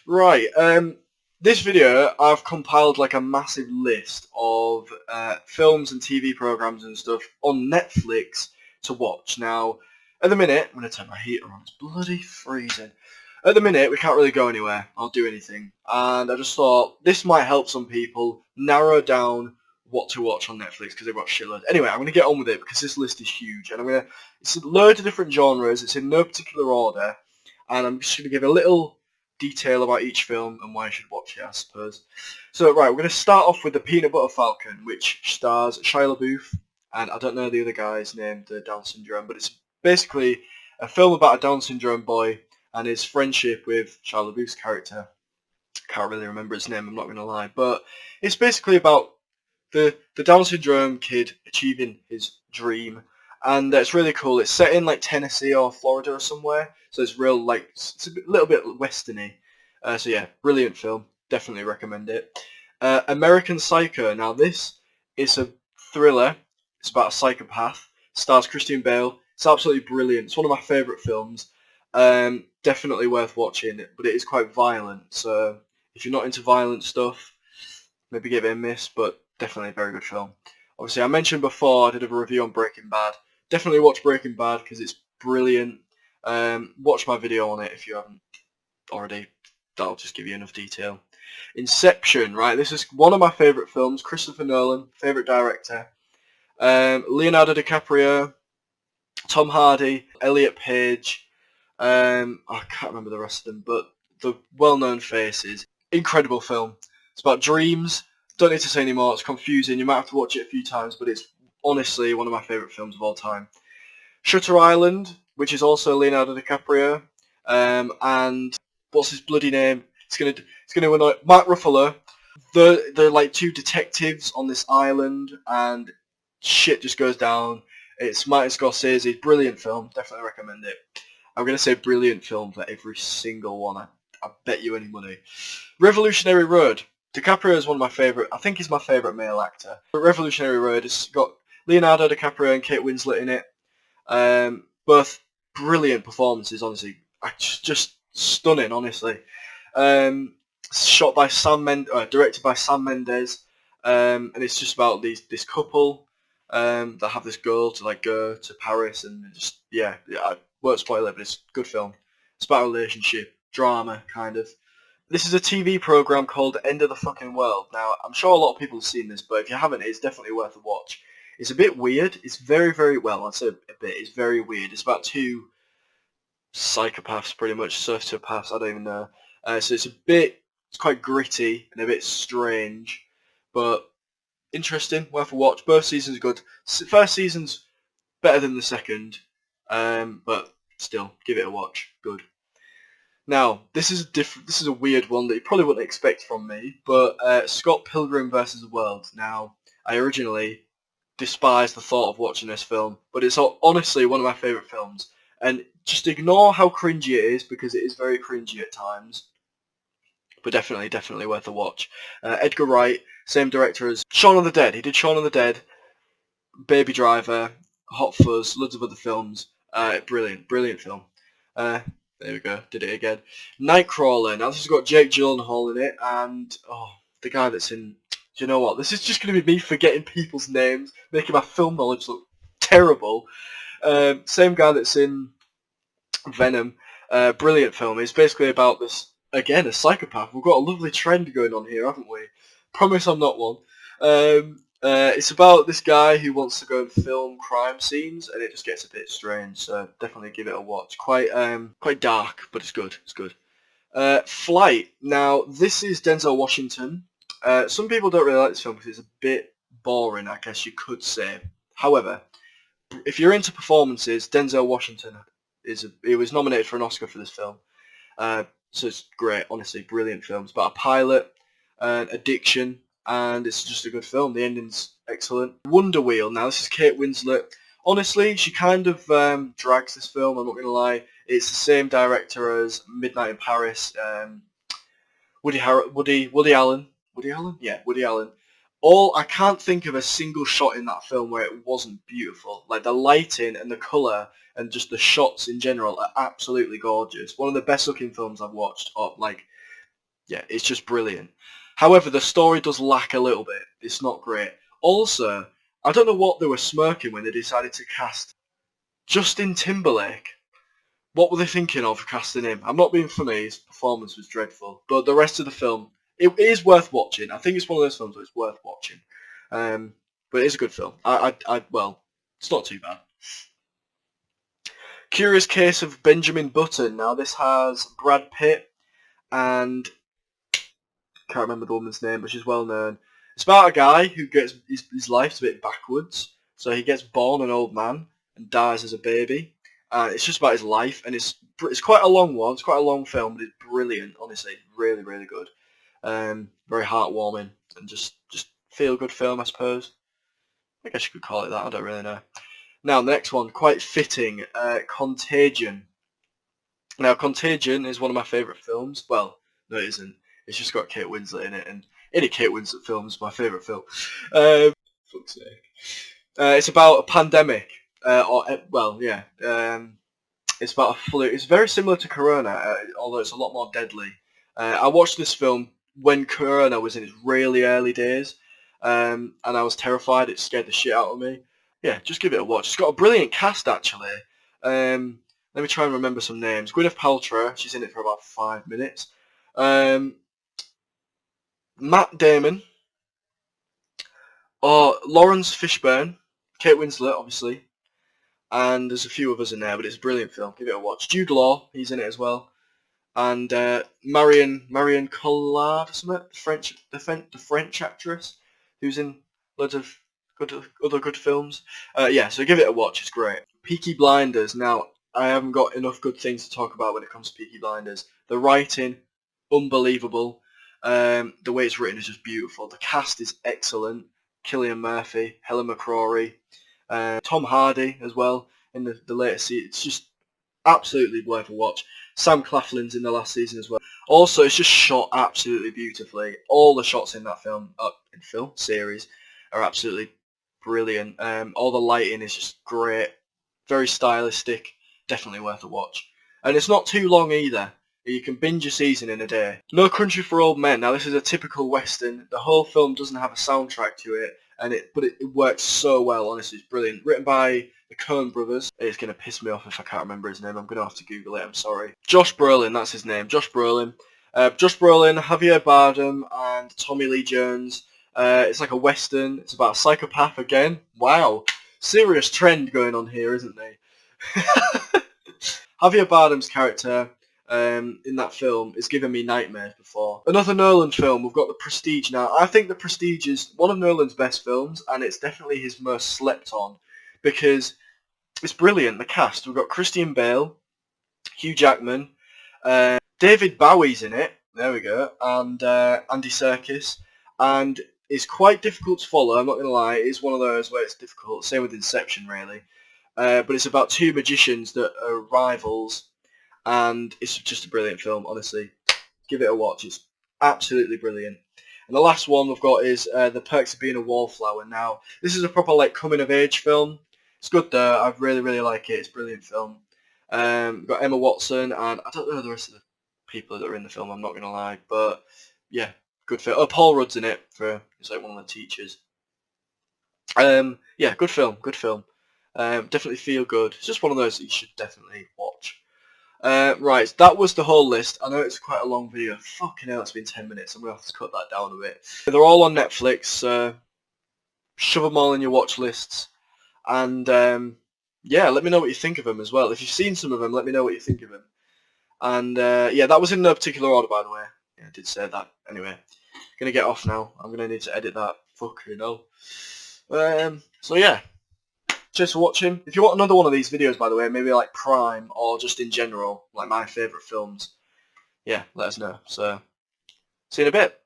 Right, this video I've compiled like a massive list of films and TV programs and stuff on Netflix to watch. Now, at the minute, I'm going to turn my heater on, it's bloody freezing. At the minute, we can't really go anywhere or do anything, and I just thought this might help some people narrow down what to watch on Netflix because they've got shitloads. Anyway, I'm going to get on with it because this list is huge, and it's a load of different genres, it's in no particular order, and I'm just going to give a little detail about each film and why you should watch it, I suppose. So, right, we're going to start off with The Peanut Butter Falcon, which stars Shia LaBeouf, and I don't know the other guy's name, the Down syndrome, but it's basically a film about a Down syndrome boy and his friendship with Shia LaBeouf's character. I can't really remember his name, I'm not going to lie, but it's basically about the Down syndrome kid achieving his dream, and it's really cool. It's set in like Tennessee or Florida or somewhere, so it's real like it's a little bit westerny. So yeah, brilliant film. Definitely recommend it. American Psycho. Now this is a thriller. It's about a psychopath. Stars Christian Bale. It's absolutely brilliant. It's one of my favourite films. Definitely worth watching, but it is quite violent. So if you're not into violent stuff, maybe give it a miss, but definitely a very good film. Obviously, I mentioned before I did a review on Breaking Bad. Definitely watch Breaking Bad because it's brilliant. Watch my video on it if you haven't already. That'll just give you enough detail. Inception, right? This is one of my favourite films. Christopher Nolan, favourite director. Leonardo DiCaprio, Tom Hardy, Elliot Page. I can't remember the rest of them, but the well-known faces. Incredible film. It's about dreams. Don't need to say any more. It's confusing. You might have to watch it a few times, but it's honestly one of my favourite films of all time. Shutter Island, which is also Leonardo DiCaprio, and what's his bloody name? It's gonna annoy Mark Ruffalo. They're like two detectives on this island, and shit just goes down. It's Martin Scorsese, brilliant film. Definitely recommend it. I'm gonna say brilliant film for every single one. I bet you any money. Revolutionary Road. DiCaprio is one of my favourite. I think he's my favourite male actor. But Revolutionary Road has got Leonardo DiCaprio and Kate Winslet in it. Both brilliant performances, honestly. Just stunning, honestly. Shot by directed by Sam Mendes, and it's just about this couple that have this girl to like go to Paris, and just I won't spoil it, but it's a good film. It's about a relationship, drama, kind of. This is a TV program called End of the Fucking World. Now, I'm sure a lot of people have seen this, but if you haven't, it's definitely worth a watch. It's a bit weird. It's very, very well. I'd say a bit. It's very weird. It's about two psychopaths, pretty much sociopaths. I don't even know. So it's quite gritty and a bit strange, but interesting. Worth a watch. Both seasons are good. First season's better than the second, but still, give it a watch. Good. Now, this is a weird one that you probably wouldn't expect from me, but Scott Pilgrim vs. the World. Now, I originally despised the thought of watching this film, but it's honestly one of my favourite films. And just ignore how cringy it is, because it is very cringy at times, but definitely worth a watch. Edgar Wright, same director as Shaun of the Dead. He did Shaun of the Dead, Baby Driver, Hot Fuzz, loads of other films. Brilliant film. There we go, did it again. Nightcrawler. Now this has got Jake Gyllenhaal in it, and the guy that's in. Do you know what? This is just going to be me forgetting people's names, making my film knowledge look terrible. Same guy that's in Venom. Brilliant film. It's basically about this, again, a psychopath. We've got a lovely trend going on here, haven't we? Promise I'm not one. It's about this guy who wants to go and film crime scenes, and it just gets a bit strange. So definitely give it a watch. Quite dark, but it's good. It's good. Flight. Now this is Denzel Washington. Some people don't really like this film because it's a bit boring, I guess you could say. However, if you're into performances, Denzel Washington he was nominated for an Oscar for this film. So it's great, honestly, brilliant film. It's about a pilot, addiction, and it's just a good film. The ending's excellent. Wonder Wheel. Now this is Kate Winslet. Honestly, she kind of drags this film, I'm not going to lie. It's the same director as Midnight in Paris, Woody Allen. Woody Allen? Yeah, Woody Allen. I can't think of a single shot in that film where it wasn't beautiful. Like the lighting and the colour and just the shots in general are absolutely gorgeous. One of the best looking films I've watched, or like yeah, it's just brilliant. However, the story does lack a little bit. It's not great. Also, I don't know what they were smirking when they decided to cast Justin Timberlake. What were they thinking of casting him? I'm not being funny, his performance was dreadful. But the rest of the film, it is worth watching. I think it's one of those films where it's worth watching. But it is a good film. Well, it's not too bad. Curious Case of Benjamin Button. Now this has Brad Pitt and can't remember the woman's name, but she's well known. It's about a guy who gets his life's a bit backwards. So he gets born an old man and dies as a baby. It's just about his life, and it's quite a long one. It's quite a long film, but it's brilliant. Honestly, really, really good. Very heartwarming and just feel good film, I suppose. I guess you could call it that. I don't really know. Now, the next one, quite fitting. Contagion. Now, Contagion is one of my favourite films. Well, no, it isn't. It's just got Kate Winslet in it, and any Kate Winslet film is my favourite film. Fuck's sake. It's about a pandemic. It's about a flu. It's very similar to Corona, although it's a lot more deadly. I watched this film when Corona was in its really early days, and I was terrified. It scared the shit out of me. Yeah, just give it a watch. It's got a brilliant cast, actually. Let me try and remember some names. Gwyneth Paltrow, she's in it for about 5 minutes. Matt Damon, or Lawrence Fishburne, Kate Winslet, obviously, and there's a few others in there, but it's a brilliant film. Give it a watch. Jude Law, he's in it as well, and Marion Collard, or something, the French actress, who's in loads of other good films. Yeah, so give it a watch. It's great. Peaky Blinders. Now, I haven't got enough good things to talk about when it comes to Peaky Blinders. The writing, unbelievable. The way it's written is just beautiful. The cast is excellent. Cillian Murphy, Helen McCrory, Tom Hardy as well in the latest season. It's just absolutely worth a watch. Sam Claflin's in the last season as well. Also, it's just shot absolutely beautifully. All the shots in that series are absolutely brilliant. All the lighting is just great. Very stylistic. Definitely worth a watch. And it's not too long either. You can binge a season in a day. No Country for Old Men. Now this is a typical Western. The whole film doesn't have a soundtrack to it, but it works so well. Honestly, it's brilliant. Written by the Coen brothers. It's going to piss me off if I can't remember his name. I'm going to have to Google it. I'm sorry. Josh Brolin, that's his name. Josh Brolin. Javier Bardem, and Tommy Lee Jones. It's like a Western. It's about a psychopath again. Wow. Serious trend going on here, isn't there? Javier Bardem's character in that film is giving me nightmares before. Another Nolan film, we've got The Prestige now. I think The Prestige is one of Nolan's best films, and it's definitely his most slept on, because it's brilliant. The cast, we've got Christian Bale, Hugh Jackman, David Bowie's in it, there we go, and Andy Serkis, and it's quite difficult to follow, I'm not going to lie. It's one of those where it's difficult, same with Inception really. But it's about two magicians that are rivals, and it's just a brilliant film, honestly. Give it a watch. It's absolutely brilliant. And the last one we've got is The Perks of Being a Wallflower. Now, this is a proper coming-of-age film. It's good though. I really, really like it. It's a brilliant film. We've got Emma Watson, and I don't know the rest of the people that are in the film, I'm not going to lie. But, yeah, good film. Oh, Paul Rudd's in it. He's like one of the teachers. Yeah, good film. Good film. Definitely feel good. It's just one of those that you should definitely watch. Right, that was the whole list. I know it's quite a long video. Fucking hell, it's been 10 minutes. I'm going to have to cut that down a bit. They're all on Netflix. Shove them all in your watch lists. And yeah, let me know what you think of them as well. If you've seen some of them, let me know what you think of them. And yeah, that was in no particular order, by the way. Yeah, I did say that. Anyway, going to get off now. I'm going to need to edit that. Fucking hell. So yeah. Cheers for watching. If you want another one of these videos, by the way, maybe like Prime or just in general, like my favourite films, yeah, let us know. So, see you in a bit.